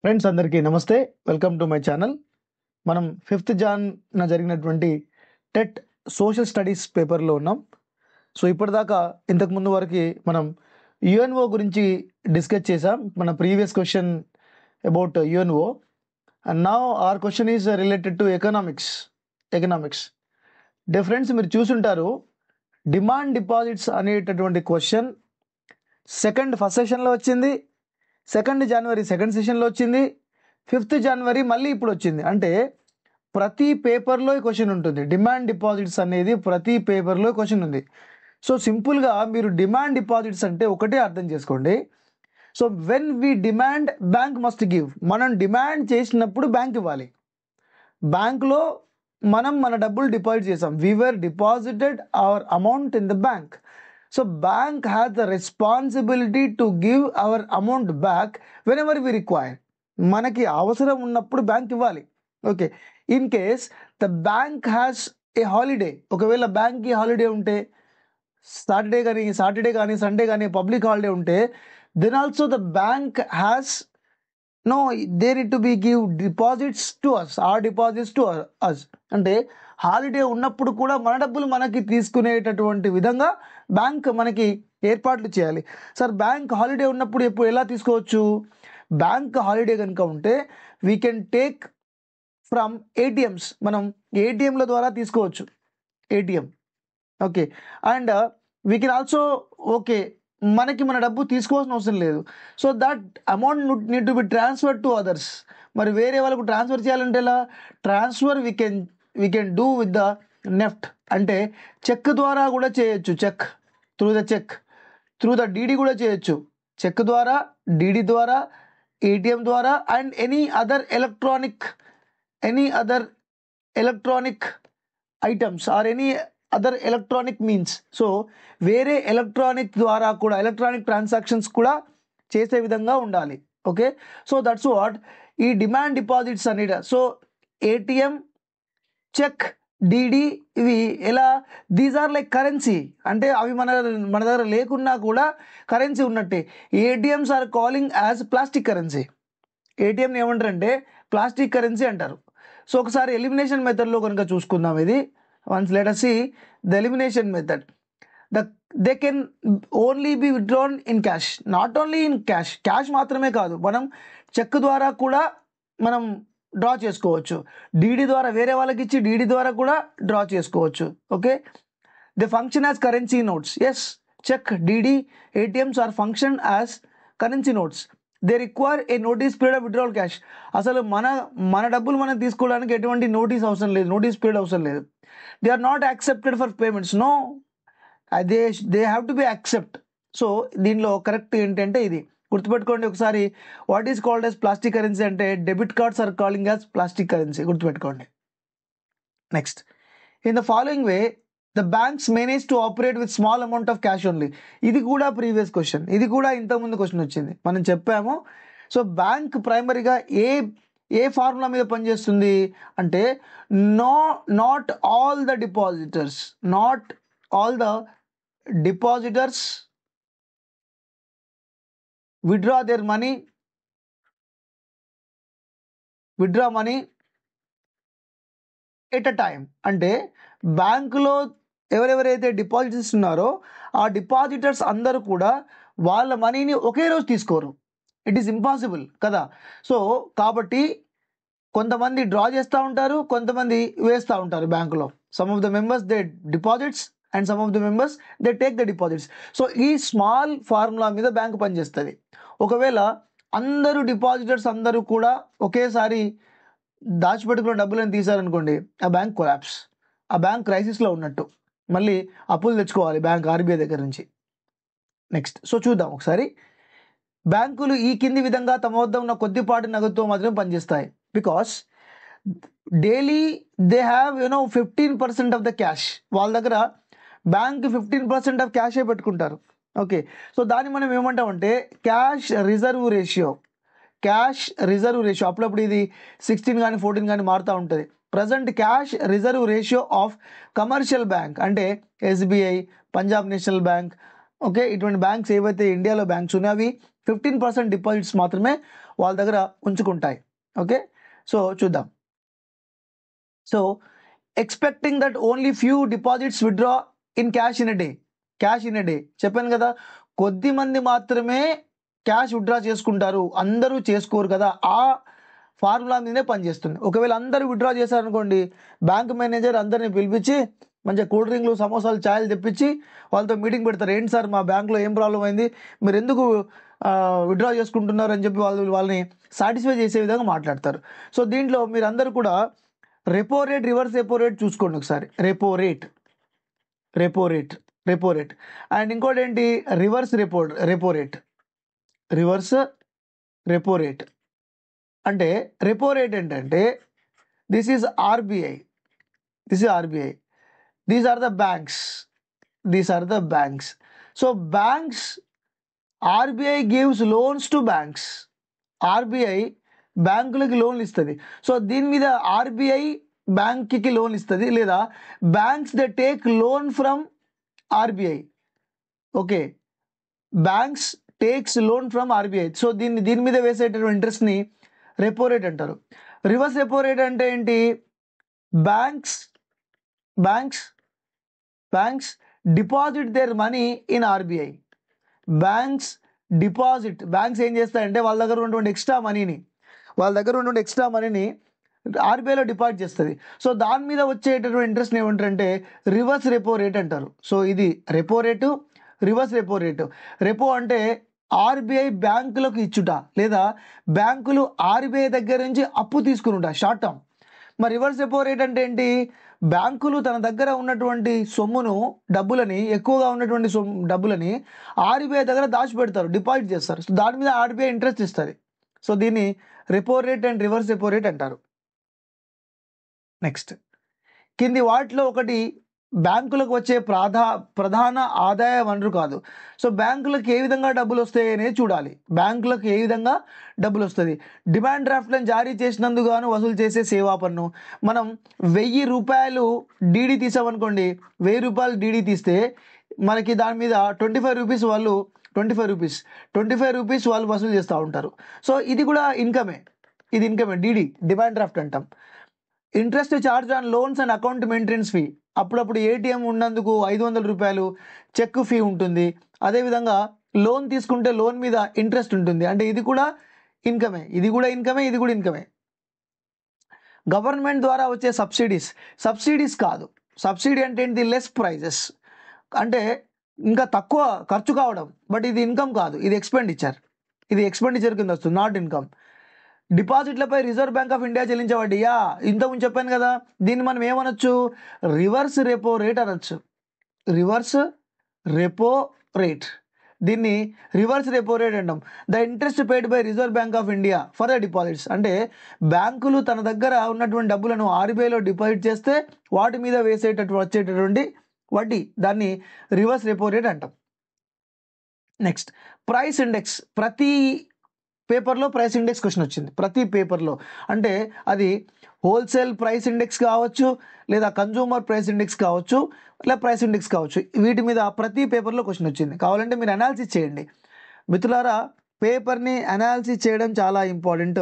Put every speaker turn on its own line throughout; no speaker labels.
Friends అందరికీ నమస్తే. Welcome to my channel. మనం 5th జాన్ జరిగినటువంటి టెట్ సోషల్ స్టడీస్ పేపర్లో ఉన్నాం. సో ఇప్పటిదాకా ఇంతకు ముందు వరకు మనం యుఎన్ఓ గురించి డిస్కస్ చేసాం. మన previous question about UNO and now our question is related to economics. Friends మీరు చూసుంటారు, డిమాండ్ డిపాజిట్స్ అనేటటువంటి క్వశ్చన్ ఫస్ట్ సెషన్లో వచ్చింది, 2 జనవరి సెకండ్ సెషన్లో వచ్చింది, 5th జనవరి మళ్ళీ ఇప్పుడు వచ్చింది. అంటే ప్రతి పేపర్లో క్వశ్చన్ ఉంటుంది. డిమాండ్ డిపాజిట్స్ అనేది ప్రతి పేపర్లో క్వశ్చన్ ఉంది. సో సింపుల్గా మీరు డిమాండ్ డిపాజిట్స్ అంటే ఒకటే అర్థం చేసుకోండి. So when we demand bank must give. మనం డిమాండ్ చేసినప్పుడు బ్యాంక్ ఇవ్వాలి. బ్యాంక్లో మనం మన డబ్బులు డిపాజిట్ చేసాం. We were deposited our amount in the bank. So bank has the responsibility to give our amount back whenever we require. మనకి అవసరం ఉన్నప్పుడు బ్యాంక్ ఇవ్వాలి. Okay, in case the bank has a holiday, ఒకవేళ బ్యాంక్కి holiday ఉంటే Saturday కానీ Sunday కానీ public holiday ఉంటే then also the bank has no they need to be give deposits to us, or deposits to us. అంటే holiday ఉన్నప్పుడు కూడా మన డబ్బులు మనకి తీసుకునేటటువంటి విధంగా బ్యాంక్ మనకి ఏర్పాట్లు చేయాలి. సార్ బ్యాంక్ హాలిడే ఉన్నప్పుడు ఎప్పుడు ఎలా తీసుకోవచ్చు? బ్యాంక్ హాలిడే కనుక ఉంటే we can take from ATMs. మనం ఏటీఎంల ద్వారా తీసుకోవచ్చు, ATM. Okay, and we can also మనకి మన డబ్బు తీసుకోవాల్సిన అవసరం లేదు. So that amount need to be transfer to others. మరి వేరే వాళ్ళకు ట్రాన్స్ఫర్ చేయాలంటే ఎలా? Transfer we can do with the NEFT. అంటే చెక్ ద్వారా కూడా చేయొచ్చు. చెక్ త్రూ ద డీడీ కూడా చేయొచ్చు. చెక్ ద్వారా, డీడీ ద్వారా, ఏటీఎం ద్వారా and any other electronic items or any other electronic means. So వేరే ఎలక్ట్రానిక్ ద్వారా కూడా, ఎలక్ట్రానిక్ ట్రాన్సాక్షన్స్ కూడా చేసే విధంగా ఉండాలి. ఓకే, సో దట్స్ వాట్ ఈ డిమాండ్ డిపాజిట్స్ అనేది. సో ఏటీఎం, చెక్, డీడీ ఇవి ఎలా? These are like currency. అంటే అవి మన దగ్గర లేకున్నా కూడా కరెన్సీ ఉన్నట్టే. ATMs are calling as plastic currency. ఏటీఎంని ఏమంటారంటే ప్లాస్టిక్ కరెన్సీ అంటారు. సో ఒకసారి ఎలిమినేషన్ మెథడ్లో కనుక చూసుకుందాం. ఇది once let us see the elimination method. They can only be withdrawn in cash. Not only in cash మాత్రమే కాదు, మనం చెక్ ద్వారా కూడా మనం డ్రా చేసుకోవచ్చు. డీడీ ద్వారా వేరే వాళ్ళకి ఇచ్చి డీడీ ద్వారా కూడా డ్రా చేసుకోవచ్చు. Okay, they function as currency notes. Yes, cheque, DD, ATMs are function as currency notes. They require a notice period of withdrawal cash. అసలు మన డబ్బులు మనం తీసుకోవడానికి ఎటువంటి నోటీస్ అవసరం లేదు, నోటీస్ పీరియడ్ అవసరం లేదు. They are not accepted for payments. No, they have to be accept. So దీనిలో కరెక్ట్ ఏంటంటే ఇది గుర్తుపెట్టుకోండి ఒకసారి. What is called as plastic currency అంటే debit cards are calling as plastic currency. గుర్తుపెట్టుకోండి. Next, in the following way the banks manage to operate with small amount of cash only. ఇది కూడా previous question, ఇది కూడా ఇంతకుముందు question వచ్చింది, మనం చెప్పాము. సో బ్యాంక్ ప్రైమరీగా ఏ ఫార్ములా మీద పనిచేస్తుంది అంటే not all the depositors withdraw money at a time. అంటే బ్యాంకులో ఎవరెవరైతే డిపాజిట్స్ ఇస్తున్నారో ఆ డిపాజిటర్స్ అందరూ కూడా వాళ్ళ మనీని ఒకే రోజు తీసుకోరు. ఇట్ ఈస్ ఇంపాసిబుల్ కదా. సో కాబట్టి కొంతమంది డ్రా చేస్తూ ఉంటారు, కొంతమంది వేస్తూ ఉంటారు బ్యాంకులో. Some of the members they deposits and some of the members they take the deposits. So ఈ స్మాల్ ఫార్ములా మీద బ్యాంక్ పనిచేస్తుంది. ఒకవేళ అందరూ డిపాజిటర్స్ అందరూ కూడా ఒకేసారి దాచిపెట్టుకున్న డబ్బులను తీశారనుకోండి, ఆ బ్యాంక్ కొలాప్స్, ఆ బ్యాంక్ క్రైసిస్లో ఉన్నట్టు. మళ్ళీ అప్పులు తెచ్చుకోవాలి బ్యాంక్ ఆర్బీఐ దగ్గర నుంచి. నెక్స్ట్, సో చూద్దాం ఒకసారి. బ్యాంకులు ఈ కింది విధంగా తమ వద్ద ఉన్న కొద్దిపాటి నగదుతో మాత్రమే పనిచేస్తాయి. Because daily they have 15% of the cash. వాళ్ళ దగ్గర బ్యాంక్ 15% ఆఫ్ క్యాషే పెట్టుకుంటారు. ఓకే, సో దాన్ని మనం ఏమంటామంటే క్యాష్ రిజర్వ్ రేషియో. అప్పుడప్పుడు ఇది 16 కానీ 14 కానీ మారుతూ ఉంటుంది. Present cash reserve ratio of commercial bank అంటే SBI, Punjab National Bank, okay, ఇటువంటి బ్యాంక్స్ ఏవైతే ఇండియాలో బ్యాంక్స్ ఉన్నాయో అవి 15% డిపాజిట్స్ మాత్రమే వాళ్ళ దగ్గర ఉంచుకుంటాయి. ఓకే, సో చూద్దాం. So expecting that only few deposits withdraw in cash in a day చెప్పాను కదా, కొద్ది మంది మాత్రమే క్యాష్ విత్డ్రా చేసుకుంటారు, అందరూ చేసుకోరు కదా. ఆ ఫార్ములా మీదే పనిచేస్తుంది. ఒకవేళ అందరూ విత్డ్రా చేశారనుకోండి, బ్యాంక్ మేనేజర్ అందరిని పిలిపించి మంచిగా కూల్ డ్రింక్లు, సమోసాలు, ఛాయలు తెప్పించి వాళ్ళతో మీటింగ్ పెడతారు. ఏంటి సార్, మా బ్యాంక్లో ఏం ప్రాబ్లం అయింది, మీరు ఎందుకు విత్డ్రా చేసుకుంటున్నారు అని చెప్పి వాళ్ళని సాటిస్ఫై చేసే విధంగా మాట్లాడతారు. సో దీంట్లో మీరు అందరూ కూడా repo rate, reverse repo rate చూసుకోండి ఒకసారి. రెపో రేట్ అండ్ ఇంకోటి ఏంటి, రివర్స్ రెపో రేట్. అంటే రెపో రేట్ ఏంటంటే this is RBI, these are the banks. So banks, RBI gives loans to banks. RBI బ్యాంకులకి లోన్లు ఇస్తుంది. సో దీని మీద ఆర్బీఐ బ్యాంక్కి లోన్ ఇస్తుంది, లేదా banks they take loan from RBI. Okay, banks takes loan from RBI. So దీని మీద వేసేటటువంటి ఇంట్రెస్ట్ని రెపో రేట్ అంటారు. రివర్స్ రెపో రేట్ అంటే ఏంటి, banks deposit their money in RBI. Banks ఏం చేస్తాయంటే వాళ్ళ దగ్గర ఉన్నటువంటి ఎక్స్ట్రా మనీని ఆర్బీఐలో డిపాజిట్ చేస్తుంది. సో దాని మీద వచ్చేటటువంటి ఇంట్రెస్ట్ ఏమంటారంటే రివర్స్ రెపో రేట్ అంటారు. సో ఇది repo rate, reverse repo rate. Repo అంటే ఆర్బీఐ బ్యాంకులకు ఇచ్చుట, లేదా బ్యాంకులు ఆర్బీఐ దగ్గర నుంచి అప్పు తీసుకునుట, షార్ట్ టర్మ్. మరి రివర్స్ రెపో రేట్ అంటే ఏంటి, బ్యాంకులు తన దగ్గర ఉన్నటువంటి డబ్బులని, ఎక్కువగా ఉన్నటువంటి డబ్బులని ఆర్బీఐ దగ్గర దాచిపెడతారు, డిపాజిట్ చేస్తారు. సో దాని మీద ఆర్బీఐ ఇంట్రెస్ట్ ఇస్తుంది. సో దీన్ని repo rate and reverse repo rate అంటారు. నెక్స్ట్, కింది వాటిలో ఒకటి బ్యాంకులకు వచ్చే ప్రధాన ఆదాయ వనరు కాదు. సో బ్యాంకులకు ఏ విధంగా డబ్బులు వస్తాయి అనేది చూడాలి. బ్యాంకులకు ఏ విధంగా డబ్బులు వస్తుంది, డిమాండ్ డ్రాఫ్ట్లను జారీ చేసినందుకు గాను వసూలు చేసే సేవా పన్ను. మనం 1000 రూపాయలు డీడీ తీసామనుకోండి, 1000 రూపాయలు డీడీ తీస్తే మనకి దాని మీద 25 రూపీస్ వాళ్ళు వసూలు చేస్తూ ఉంటారు. సో ఇది కూడా ఇన్కమే, డీడీ, డిమాండ్ డ్రాఫ్ట్ అంటాం. Interest charge on loans and account maintenance fee. అప్పుడప్పుడు ఏటీఎం ఉన్నందుకు 500 రూపాయలు చెక్ ఫీ ఉంటుంది. అదేవిధంగా లోన్ తీసుకుంటే లోన్ మీద ఇంట్రెస్ట్ ఉంటుంది. అంటే ఇది కూడా ఇన్కమే. గవర్నమెంట్ ద్వారా వచ్చే సబ్సిడీస్ కాదు. సబ్సిడీ అంటే ఏంటి, లెస్ ప్రైజెస్, అంటే ఇంకా తక్కువ ఖర్చు కావడం. బట్ ఇది ఇన్కమ్ కాదు, ఇది ఎక్స్పెండిచర్ కింద వస్తుంది, నాట్ ఇన్కమ్. డిపాజిట్లపై రిజర్వ్ బ్యాంక్ ఆఫ్ ఇండియా చెల్లించే వడ్డీయా, ఇంతకుముందు చెప్పాను కదా, దీన్ని మనం ఏమనొచ్చు, రివర్స్ రెపో రేట్ అనొచ్చు. దీన్ని రివర్స్ రెపో రేట్ అంటాం. The interest paid by reserve bank of India for the deposits. అంటే బ్యాంకులు తన దగ్గర ఉన్నటువంటి డబ్బులను ఆర్బీఐలో డిపాజిట్ చేస్తే వాటి మీద వచ్చేటటువంటి వడ్డీ, దాన్ని రివర్స్ రెపో రేట్ అంటాం. Next, price index. ప్రతి పేపర్లో ప్రైస్ ఇండెక్స్ క్వశ్చన్ వచ్చింది, ప్రతి పేపర్లో. అంటే అది హోల్సేల్ ప్రైస్ ఇండెక్స్ కావచ్చు, లేదా కన్జ్యూమర్ ప్రైస్ ఇండెక్స్ కావచ్చు, లేదా ప్రైస్ ఇండెక్స్ కావచ్చు. వీటి మీద ప్రతి పేపర్లో క్వశ్చన్ వచ్చింది. కావాలంటే మీరు అనాలిసిస్ చేయండి మిత్రులారా. పేపర్ని అనాలిసిస్ చేయడం చాలా ఇంపార్టెంట్.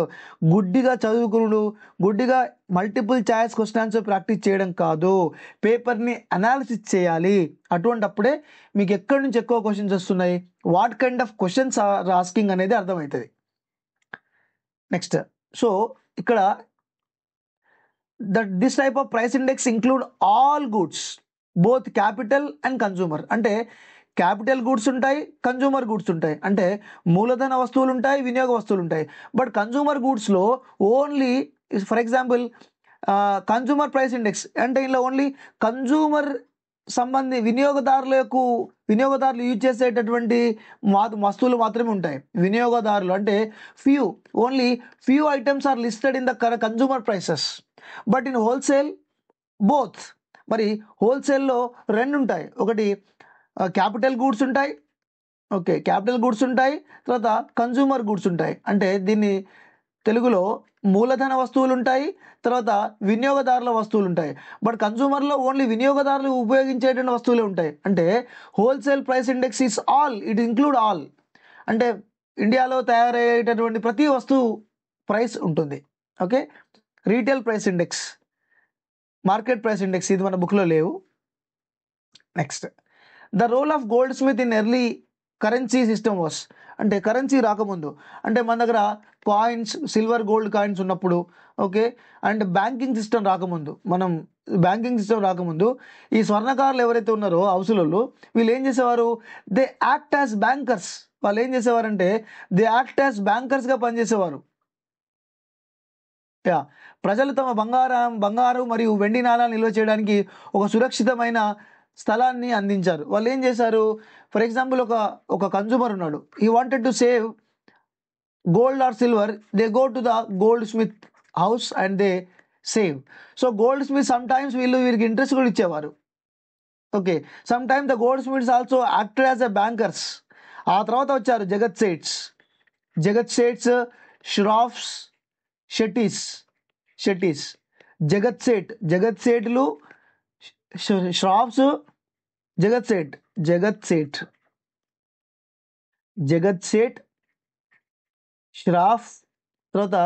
గుడ్డిగా చదువుకునుడు, గుడ్డిగా multiple choice question answer practice చేయడం కాదు, పేపర్ని అనాలిసిస్ చేయాలి. అటువంటప్పుడే మీకు ఎక్కడి నుంచి ఎక్కువ క్వశ్చన్స్ వస్తున్నాయి, what kind of questions are asking అనేది అర్థమవుతుంది. నెక్స్ట్, సో ఇక్కడ this type of price index include all goods, both capital and consumer. అంటే క్యాపిటల్ గూడ్స్ ఉంటాయి, కన్జ్యూమర్ గూడ్స్ ఉంటాయి. అంటే మూలధన వస్తువులు ఉంటాయి, వినియోగ వస్తువులు ఉంటాయి. బట్ కన్జ్యూమర్ గూడ్స్లో only, for example consumer price index అంటే ఇందులో ఓన్లీ కన్జ్యూమర్ వినియోగదారులు యూజ్ చేసేటటువంటి వస్తువులు మాత్రమే ఉంటాయి. వినియోగదారులు అంటే only few items are listed in the consumer prices. But in wholesale both. మరి హోల్సేల్లో రెండు ఉంటాయి, ఒకటి క్యాపిటల్ గూడ్స్ ఉంటాయి, తర్వాత కన్జ్యూమర్ గూడ్స్ ఉంటాయి. అంటే దీన్ని తెలుగులో మూలధన వస్తువులు ఉంటాయి, తర్వాత వినియోగదారుల వస్తువులు ఉంటాయి. బట్ కన్సూమర్లో ఓన్లీ వినియోగదారులు ఉపయోగించేటువంటి వస్తువులే ఉంటాయి. అంటే wholesale price index is all, it include all. అంటే ఇండియాలో తయారయ్యేటటువంటి ప్రతి వస్తువు ప్రైస్ ఉంటుంది. Okay, retail price index, market price index ఇది మన బుక్లో లేవు. Next, the role of goldsmith in early currency system was, అంటే కరెన్సీ రాకముందు, అంటే మన దగ్గర కాయిన్స్, సిల్వర్ గోల్డ్ కాయిన్స్ ఉన్నప్పుడు, ఓకే, అండ్ బ్యాంకింగ్ సిస్టమ్ రాకముందు, బ్యాంకింగ్ సిస్టమ్ రాకముందు ఈ స్వర్ణకారులు ఎవరైతే ఉన్నారో హౌసులలో, వీళ్ళు ఏం చేసేవారు, దే యాక్ట్ యాజ్ బ్యాంకర్స్. వాళ్ళు ఏం చేసేవారంటే దే యాక్ట్ యాజ్ బ్యాంకర్స్గా పనిచేసేవారు. ప్రజలు తమ బంగారం మరియు వెండి నాణాలు నిల్వ చేయడానికి ఒక సురక్షితమైన స్థలాన్ని అందించారు. వాళ్ళు ఏం చేశారు, ఫర్ ఎగ్జాంపుల్ ఒక కన్జ్యూమర్ ఉన్నాడు, he wanted to save gold or silver, they go to the gold Smith house and they save. So gold Smith some times వీరికి ఇంట్రెస్ట్ కూడా ఇచ్చేవారు. Okay, some time the gold smiths also acted as a bankers. ఆ తర్వాత వచ్చారు జగత్ సేట్స్, ష్రాఫ్స్, షెట్టీస్, జగత్ సేట్లు, ష్రాఫ్స్, జగత్ సేట్, ష్రాఫ్, తర్వాత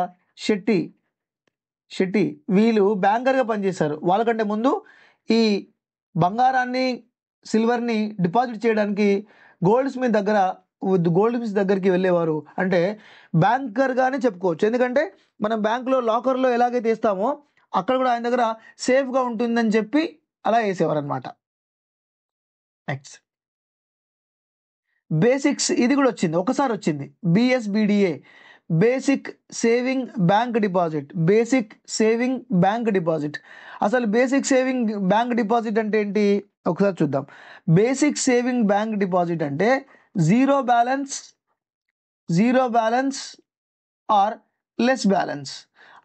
షెట్టి వీళ్ళు బ్యాంకర్గా పనిచేశారు. వాళ్ళకంటే ముందు ఈ బంగారాన్ని, సిల్వర్ని డిపాజిట్ చేయడానికి గోల్డ్ స్మిత్ దగ్గరికి వెళ్ళేవారు. అంటే బ్యాంకర్గానే చెప్పుకోవచ్చు. ఎందుకంటే మనం బ్యాంకులో లాకర్లో ఎలాగైతే వేస్తామో అక్కడ కూడా ఆయన దగ్గర సేఫ్గా ఉంటుందని చెప్పి అలా వేసేవారు అనమాట. నెక్స్ట్, బేసిక్స్, ఇది కూడా వచ్చింది, ఒకసారి వచ్చింది, BSBDA, basic saving bank deposit. అసలు బేసిక్ సేవింగ్ బ్యాంక్ డిపాజిట్ అంటే ఏంటి ఒకసారి చూద్దాం. బేసిక్ సేవింగ్ బ్యాంక్ డిపాజిట్ అంటే zero balance or less balance.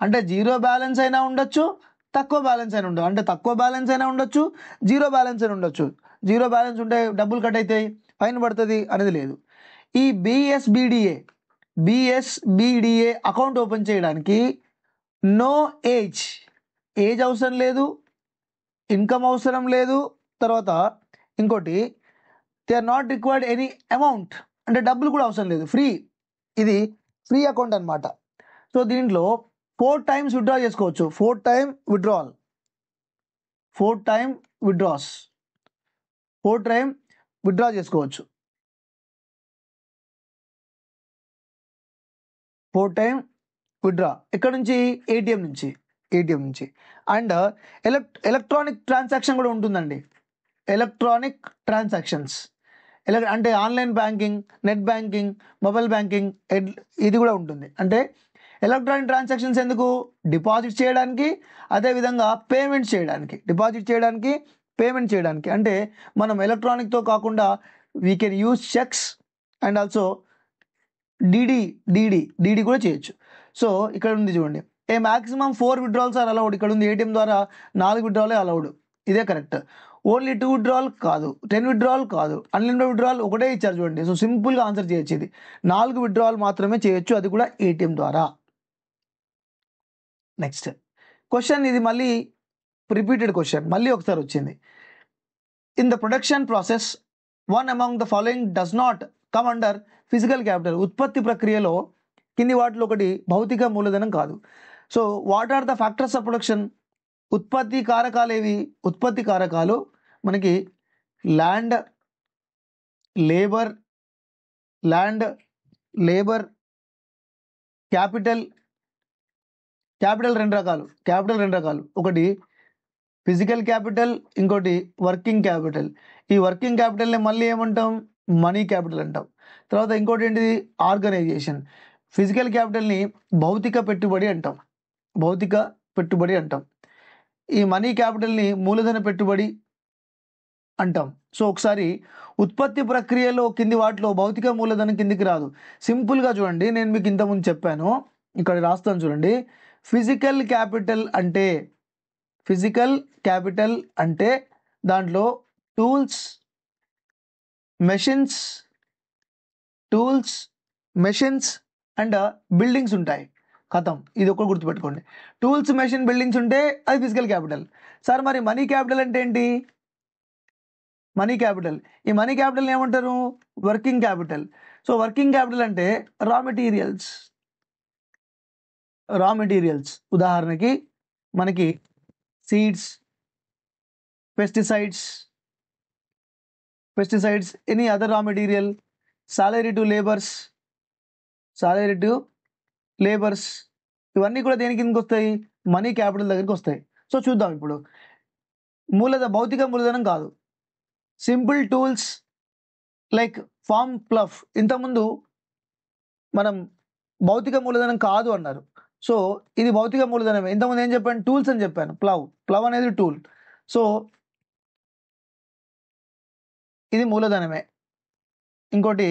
అంటే జీరో బ్యాలెన్స్ అయినా ఉండొచ్చు, తక్కువ బ్యాలెన్స్ అయినా ఉండదు. అంటే తక్కువ బ్యాలెన్స్ అయినా ఉండొచ్చు, జీరో బ్యాలెన్స్ అయినా ఉండొచ్చు. జీరో బ్యాలెన్స్ ఉంటే డబ్బులు కట్ అవుతాయి, ఫైన్ పడుతుంది అనేది లేదు. ఈ BSBDA అకౌంట్ ఓపెన్ చేయడానికి నో ఏజ్ అవసరం లేదు, ఇన్కమ్ అవసరం లేదు. తర్వాత ఇంకోటి, they are not required any amount, అంటే డబ్బులు కూడా అవసరం లేదు, ఇది ఫ్రీ అకౌంట్ అనమాట. సో దీంట్లో 4 times విత్డ్రా చేసుకోవచ్చు, 4 time విత్డ్రాస్, 4 time విత్డ్రా చేసుకోవచ్చు, 4 time విత్డ్రా. ఎక్కడ నుంచి, ఏటీఎం నుంచి. అండ్ ఎలక్ట్రానిక్ ట్రాన్సాక్షన్ కూడా ఉంటుందండి. ఎలక్ట్రానిక్ ట్రాన్సాక్షన్స్ అంటే online banking, net banking, mobile banking, ఇది కూడా ఉంటుంది. అంటే ఎలక్ట్రానిక్ ట్రాన్సాక్షన్స్ ఎందుకు, డిపాజిట్ చేయడానికి, అదేవిధంగా పేమెంట్ చేయడానికి. అంటే మనం ఎలక్ట్రానిక్తో కాకుండా we can use checks and also DD కూడా చేయొచ్చు. సో ఇక్కడ ఉంది చూడండి, ఏ మ్యాక్సిమం 4 withdrawals ఆర్ అలౌడ్. ఇక్కడ ఉంది ఏటీఎం ద్వారా 4 withdrawal అలౌడ్, ఇదే కరెక్ట్. ఓన్లీ 2 withdrawal కాదు, 10 withdrawal కాదు, అన్లిమిటెడ్ withdrawal ఒకటే ఇచ్చారు చూడండి. సో సింపుల్గా ఆన్సర్ చేయొచ్చు. ఇది 4 withdrawal మాత్రమే చేయొచ్చు, అది కూడా ఏటీఎం ద్వారా. నెక్స్ట్ క్వశ్చన్, ఇది మళ్ళీ రిపీటెడ్ క్వశ్చన్, మళ్ళీ ఒకసారి వచ్చింది. In the production process one among the following does not come under physical capital. ఉత్పత్తి ప్రక్రియలో కింది వాటిలో ఒకటి భౌతిక మూలధనం కాదు. So what are the factors of production? ఉత్పత్తి కారకాలు ఏవి? ఉత్పత్తి కారకాలు మనకి ల్యాండ్, లేబర్, క్యాపిటల్ రెండు రకాలు. ఒకటి ఫిజికల్ క్యాపిటల్, ఇంకోటి వర్కింగ్ క్యాపిటల్. ఈ వర్కింగ్ క్యాపిటల్ని మళ్ళీ ఏమంటాం, మనీ క్యాపిటల్ అంటాం. తర్వాత ఇంకోటి ఏంటిది, ఆర్గనైజేషన్. ఫిజికల్ క్యాపిటల్ని భౌతిక పెట్టుబడి అంటాం. ఈ మనీ క్యాపిటల్ని మూలధన పెట్టుబడి అంటాం. సో ఒకసారి ఉత్పత్తి ప్రక్రియలో కింది వాటిలో భౌతిక మూలధనం కిందికి రాదు. సింపుల్గా చూడండి, నేను మీకు ఇంతకుముందు చెప్పాను, ఇక్కడ రాస్తాను చూడండి. ఫిజికల్ క్యాపిటల్ అంటే దాంట్లో టూల్స్, మెషిన్స్ అండ్ బిల్డింగ్స్ ఉంటాయి. ఖతం. ఇది ఒక్కటి గుర్తుపెట్టుకోండి. టూల్స్, మెషిన్, బిల్డింగ్స్ ఉంటే అది ఫిజికల్ క్యాపిటల్. సార్ మరి మనీ క్యాపిటల్ అంటే ఏంటి? Money capital. ఈ మనీ క్యాపిటల్ ఏమంటారు? Working capital. So working capital అంటే రా మెటీరియల్స్. రా మెటీరియల్స్ ఉదాహరణకి మనకి seeds, pesticides, any other raw material, salary to labours, ఇవన్నీ కూడా దేని కిందకి వస్తాయి? మనీ క్యాపిటల్ దగ్గరికి వస్తాయి. సో చూద్దాం ఇప్పుడు. భౌతిక మూలధనం కాదు, simple tools like farm plough. ఇంతకుముందు మనం భౌతిక మూలధనం కాదు అన్నారు. సో ఇది భౌతిక మూలధనమే. ఇంతకుముందు ఏం చెప్పాను? టూల్స్ అని చెప్పాను. ప్లవ్ అనేది టూల్. సో ఇది మూలధనమే. ఇంకోటి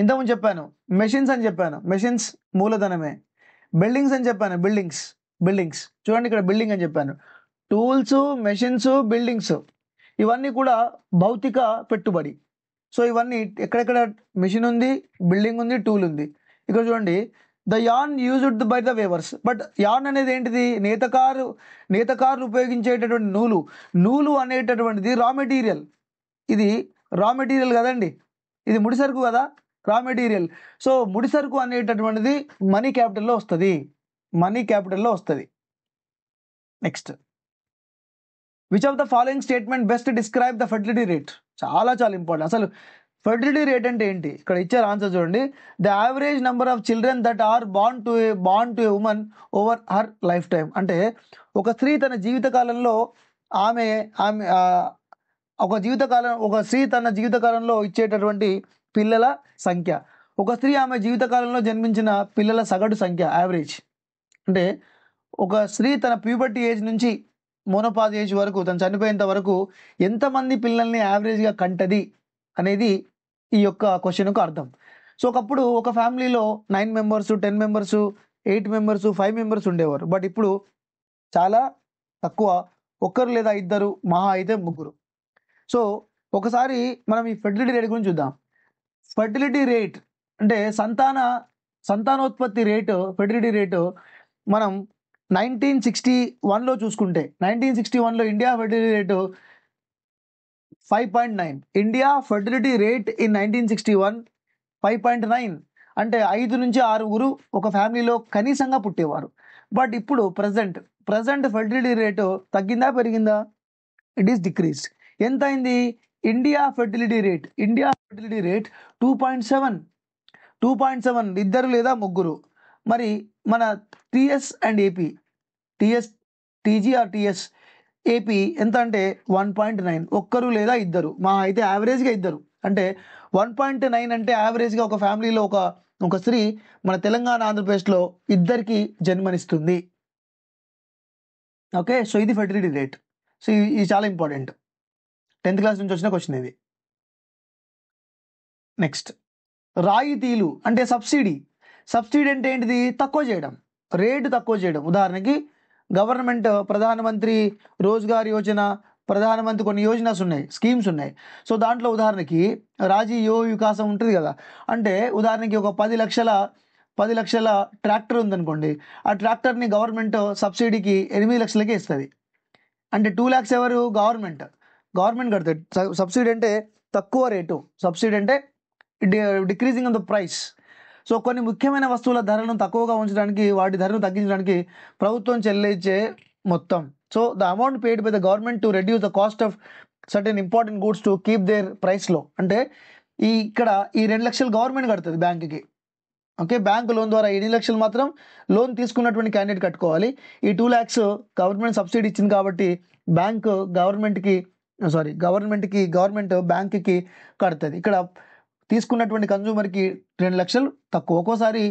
ఇంతకుముందు చెప్పాను మెషిన్స్ అని చెప్పాను. మెషిన్స్ మూలధనమే. బిల్డింగ్స్ అని చెప్పాను. బిల్డింగ్స్ చూడండి, ఇక్కడ బిల్డింగ్ అని చెప్పాను. టూల్స్, మెషిన్స్, బిల్డింగ్స్ ఇవన్నీ కూడా భౌతిక పెట్టుబడి. సో ఇవన్నీ ఎక్కడెక్కడ మెషిన్ ఉంది, బిల్డింగ్ ఉంది, టూల్ ఉంది. ఇక్కడ చూడండి, the yarn used by the weavers. But yarn అనేది ఏంటిది? నేతకారులు ఉపయోగించేటటువంటి నూలు అనేటటువంటిది రా మెటీరియల్. ఇది రా మెటీరియల్ కదండి, ఇది ముడిసరుకు కదా, రా మెటీరియల్. సో ముడిసరుకు అనేటటువంటిది మనీ క్యాపిటల్లో వస్తుంది. Next, which of the following statement best describe the fertility rate? చాలా ఇంపార్టెంట్. అసలు ఫెర్టిలిటీ రేట్ అంటే ఏంటి? ఇక్కడ ఇచ్చారు ఆన్సర్ చూడండి. The average number of children that are born to a woman over her lifetime. అంటే ఒక స్త్రీ తన జీవితకాలంలో తన జీవితకాలంలో ఇచ్చేటటువంటి పిల్లల సంఖ్య, ఒక స్త్రీ ఆమె జీవితకాలంలో జన్మించిన పిల్లల సగటు సంఖ్య, యావరేజ్. అంటే ఒక స్త్రీ తన ప్యూబర్టీ ఏజ్ నుంచి మోనోపాజ్ ఏజ్ వరకు, తను చనిపోయేంత వరకు ఎంతమంది పిల్లల్ని యావరేజ్గా కంటది అనేది ఈ యొక్క క్వశ్చన్కు అర్థం. సో ఒకప్పుడు ఒక ఫ్యామిలీలో 9 మెంబర్స్, 10 మెంబర్స్, 8 మెంబర్స్, 5 మెంబర్స్ ఉండేవారు. బట్ ఇప్పుడు చాలా తక్కువ, ఒక్కరు లేదా ఇద్దరు, మహా అయితే ముగ్గురు. సో ఒకసారి మనం ఈ ఫెర్టిలిటీ రేట్ గురించి చూద్దాం. ఫెర్టిలిటీ రేట్ అంటే సంతానోత్పత్తి రేటు, ఫెర్టిలిటీ రేటు మనం 1961లో చూసుకుంటే, 1961లో India fertility rate 5.9. India fertility rate in 1961 5.9. అంటే 5 నుంచి 6 ఒక ఫ్యామిలీలో కనీసంగా పుట్టేవారు. బట్ ఇప్పుడు ప్రజెంట్ ఫెర్టిలిటీ రేటు తగ్గిందా, పెరిగిందా? It is decrease. ఎంత అయింది? ఇండియా ఫెర్టిలిటీ రేట్ 2.7, ఇద్దరు లేదా ముగ్గురు. మరి మన TS and AP, TGR AP ఎంత అంటే 1.9, ఒక్కరు లేదా ఇద్దరు, మా అయితే యావరేజ్గా ఇద్దరు. అంటే 1.9 అంటే యావరేజ్గా ఒక ఫ్యామిలీలో ఒక స్త్రీ మన తెలంగాణ, ఆంధ్రప్రదేశ్లో ఇద్దరికి జన్మనిస్తుంది. ఓకే, సో ఇది ఫెర్టిలిటీ రేట్. సో ఇది చాలా ఇంపార్టెంట్, 10th క్లాస్ నుంచి వచ్చిన క్వశ్చన్ ఇది. నెక్స్ట్, రాయితీలు అంటే సబ్సిడీ అంటే ఏంటిది? తక్కువ చేయడం, రేటు తక్కువ చేయడం. ఉదాహరణకి గవర్నమెంట్ ప్రధానమంత్రి రోజ్గార్ యోజన, ప్రధానమంత్రి కొన్ని యోజనస్ ఉన్నాయి, స్కీమ్స్ ఉన్నాయి. సో దాంట్లో ఉదాహరణకి రాజీవ్ యువ వికాసం ఉంటుంది కదా. అంటే ఉదాహరణకి ఒక 10 లక్షల ట్రాక్టర్ ఉందనుకోండి, ఆ ట్రాక్టర్ని గవర్నమెంట్ సబ్సిడీకి 8 లక్షలకే ఇస్తుంది. అంటే 2 lakhs ఎవరు? గవర్నమెంట్ కడుతుంది. సబ్సిడీ అంటే తక్కువ రేటు, సబ్సిడీ అంటే decreasing of the price. So కొన్ని ముఖ్యమైన వస్తువుల ధరలను తక్కువగా ఉంచడానికి, వాటి ధరను తగ్గించడానికి ప్రభుత్వం చెల్లించే మొత్తం. So the amount paid by the government to reduce the cost of certain important goods to keep there price లో. అంటే ఇక్కడ ఈ 2 లక్షలు గవర్నమెంట్ కడుతుంది బ్యాంకుకి. ఓకే, బ్యాంకు లోన్ ద్వారా 8 లక్షలు మాత్రం లోన్ తీసుకున్నటువంటి క్యాండిడేట్ కట్టుకోవాలి. ఈ 2 lakhs గవర్నమెంట్ సబ్సిడీ ఇచ్చింది కాబట్టి గవర్నమెంట్ బ్యాంకుకి కడుతుంది. ఇక్కడ తీసుకున్నటువంటి కన్జ్యూమర్కి 2 లక్షలు తక్కువ. ఒక్కోసారి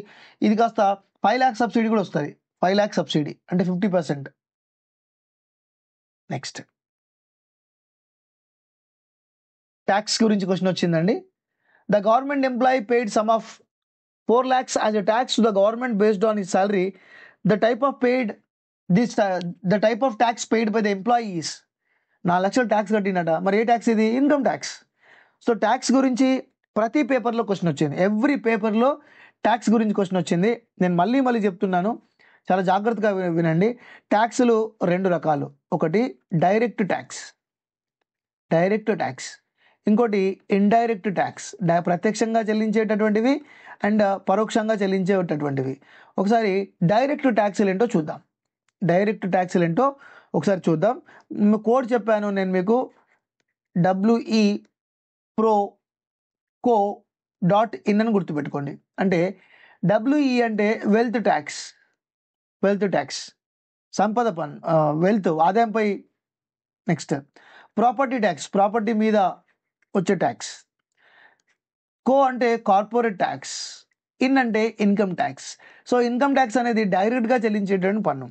ఇది కాస్త 5 lakhs సబ్సిడీ కూడా వస్తుంది. 5 lakhs సబ్సిడీ అంటే 50%. నెక్స్ట్, ట్యాక్స్ గురించి క్వశ్చన్ వచ్చిందండి. The government employee paid some of 4 lakhs as a tax to the government based on his salary. The type of tax paid by the employee is 4 లక్షలు tax కట్టినట. మరి ఏ tax ఇది? Income tax. So tax గురించి ప్రతి పేపర్లో question వచ్చింది. Every పేపర్లో tax గురించి question వచ్చింది. నేను మళ్ళీ చెప్తున్నాను, చాలా జాగ్రత్తగా వినండి. ట్యాక్స్లు 2 రకాలు. ఒకటి డైరెక్ట్ ట్యాక్స్, ఇంకోటి ఇండైరెక్ట్ ట్యాక్స్. ప్రత్యక్షంగా చెల్లించేటటువంటివి అండ్ పరోక్షంగా చెల్లించేటటువంటివి. ఒకసారి డైరెక్ట్ ట్యాక్స్లు ఏంటో చూద్దాం. కోడ్ చెప్పాను నేను మీకు, WEPROCO.in అని గుర్తుపెట్టుకోండి. అంటే WE అంటే వెల్త్ ట్యాక్స్, సంపద పన్ను, వెల్త్, ఆదాయంపై. నెక్స్ట్ ప్రాపర్టీ ట్యాక్స్, ప్రాపర్టీ మీద వచ్చే ట్యాక్స్. కో అంటే కార్పొరేట్ ట్యాక్స్, ఇన్ అంటే income tax. So income tax అనేది డైరెక్ట్గా చెల్లించేటువంటి పన్ను.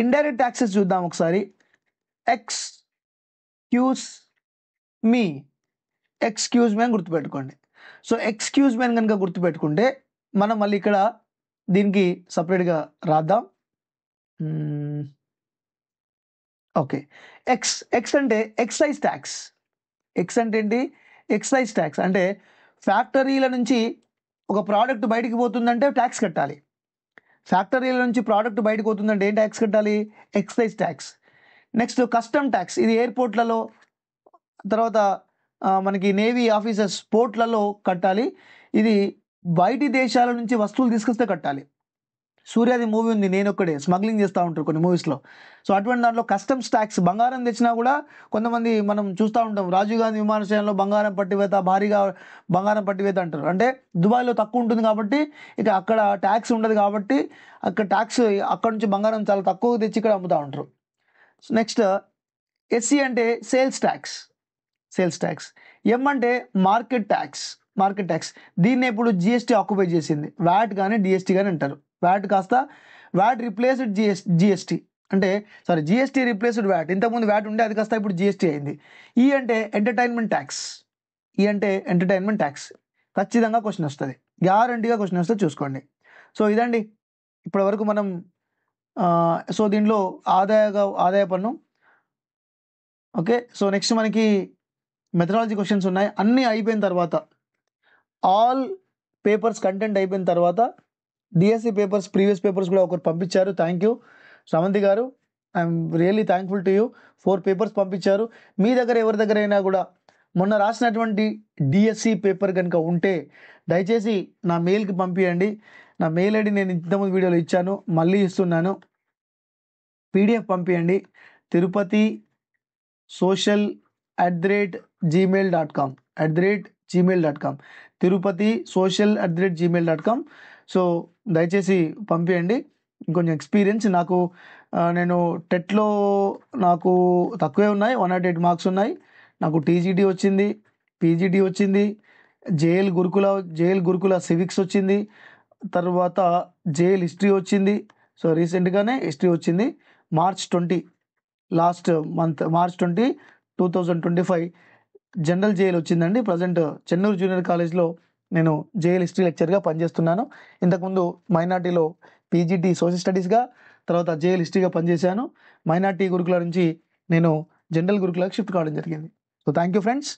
ఇండైరెక్ట్ ట్యాక్సెస్ చూద్దాం ఒకసారి. ఎక్స్క్యూజ్ మీ అని గుర్తుపెట్టుకోండి. సో ఎక్స్క్యూజ్ మీ అని కనుక గుర్తుపెట్టుకుంటే మనం మళ్ళీ ఇక్కడ దీనికి సపరేట్గా రాద్దాం. ఓకే, ఎక్స్ అంటే ఎక్సైజ్ ట్యాక్స్. ఎక్స్ అంటే ఏంటి? ఎక్సైజ్ ట్యాక్స్ అంటే ఫ్యాక్టరీల నుంచి ఒక ప్రోడక్ట్ బయటికి పోతుందంటే ట్యాక్స్ కట్టాలి. ఫ్యాక్టరీల నుంచి ప్రోడక్ట్ బయటకు పోతుందంటే ఏం ట్యాక్స్ కట్టాలి? Excise tax. Next custom tax, ఇది ఎయిర్పోర్ట్లలో, తర్వాత మనకి నేవీ ఆఫీసర్స్ పోర్ట్లలో కట్టాలి. ఇది బయటి దేశాల నుంచి వస్తువులు తీసుకొస్తే కట్టాలి. సూర్యాది మూవీ ఉంది, నేను ఒక్కడే, స్మగ్లింగ్ చేస్తూ ఉంటారు కొన్ని మూవీస్లో. సో అటువంటి దాంట్లో కస్టమ్స్ ట్యాక్స్. బంగారం తెచ్చినా కూడా కొంతమంది మనం చూస్తూ ఉంటాం, రాజీవ్ గాంధీ విమానాశ్రయంలో భారీగా బంగారం పట్టివేత అంటారు. అంటే దుబాయ్లో తక్కువ ఉంటుంది కాబట్టి, ఇక అక్కడ ట్యాక్స్ ఉండదు కాబట్టి అక్కడ ట్యాక్స్, అక్కడ నుంచి బంగారం చాలా తక్కువ తెచ్చి ఇక్కడ అమ్ముతూ ఉంటారు. నెక్స్ట్ ఎస్సీ అంటే సేల్స్ ట్యాక్స్. ఎం అంటే మార్కెట్ ట్యాక్స్. దీన్ని ఇప్పుడు జిఎస్టీ ఆక్యుపై చేసింది. వ్యాట్ కానీ డిఎస్టీ కానీ అంటారు. వ్యాట్ రిప్లేస్డ్ జిఎస్టీ, అంటే జిఎస్టీ రిప్లేస్డ్ వ్యాట్. ఇంతకుముందు వ్యాట్ ఉండే, అది కాస్త ఇప్పుడు జిఎస్టీ అయింది. ఈ అంటే ఎంటర్టైన్మెంట్ ట్యాక్స్. ఖచ్చితంగా క్వశ్చన్ వస్తుంది, గ్యారంటీగా క్వశ్చన్ వస్తుంది, చూసుకోండి. సో ఇదండి ఇప్పటి వరకు మనం సో దీంట్లో ఆదాయ పన్ను. ఓకే, సో నెక్స్ట్ మనకి మెథడాలజీ క్వశ్చన్స్ ఉన్నాయి. అన్నీ అయిపోయిన తర్వాత, ఆల్ పేపర్స్ కంటెంట్ అయిపోయిన తర్వాత డిఎస్సి పేపర్స్, ప్రీవియస్ పేపర్స్ కూడా ఒకరు పంపించారు. థ్యాంక్ యూ శ్రవంతి గారు, I'm really thankful to you. 4 papers పంపించారు. మీ దగ్గర ఎవరి దగ్గర అయినా కూడా మొన్న రాసినటువంటి డిఎస్సి పేపర్ కనుక ఉంటే దయచేసి నా మెయిల్కి పంపించండి. నా మెయిల్ ఐడి నేను ఇంతకుముందు వీడియోలో ఇచ్చాను, మళ్ళీ ఇస్తున్నాను. PDF పంపించండి. Tirupati social@gmail.com Tirupati social@gmail.com. So దయచేసి పంపించండి. ఇంకొంచెం ఎక్స్పీరియన్స్ నేను టెట్లో నాకు తక్కువే ఉన్నాయి, 108 మార్క్స్ ఉన్నాయి. నాకు టీజీటీ వచ్చింది, పీజీటీ వచ్చింది, జేఎల్ గురుకుల సివిక్స్ వచ్చింది, తర్వాత జేఎల్ హిస్టరీ వచ్చింది. సో రీసెంట్గానే హిస్టరీ వచ్చింది. మార్చ్ 20 2025 జనరల్ జేఎల్ వచ్చిందండి. ప్రజెంట్ చెన్నూరు జూనియర్ కాలేజ్లో నేను జేఎల్ హిస్టరీ లెక్చర్గా పనిచేస్తున్నాను. ఇంతకుముందు మైనార్టీలో పీజీటీ సోషల్ స్టడీస్గా, తర్వాత జేఎల్ హిస్టరీగా పనిచేశాను. మైనార్టీ గురుకుల నుంచి నేను జనరల్ గురుకులకు షిఫ్ట్ కావడం జరిగింది. So thank you friends.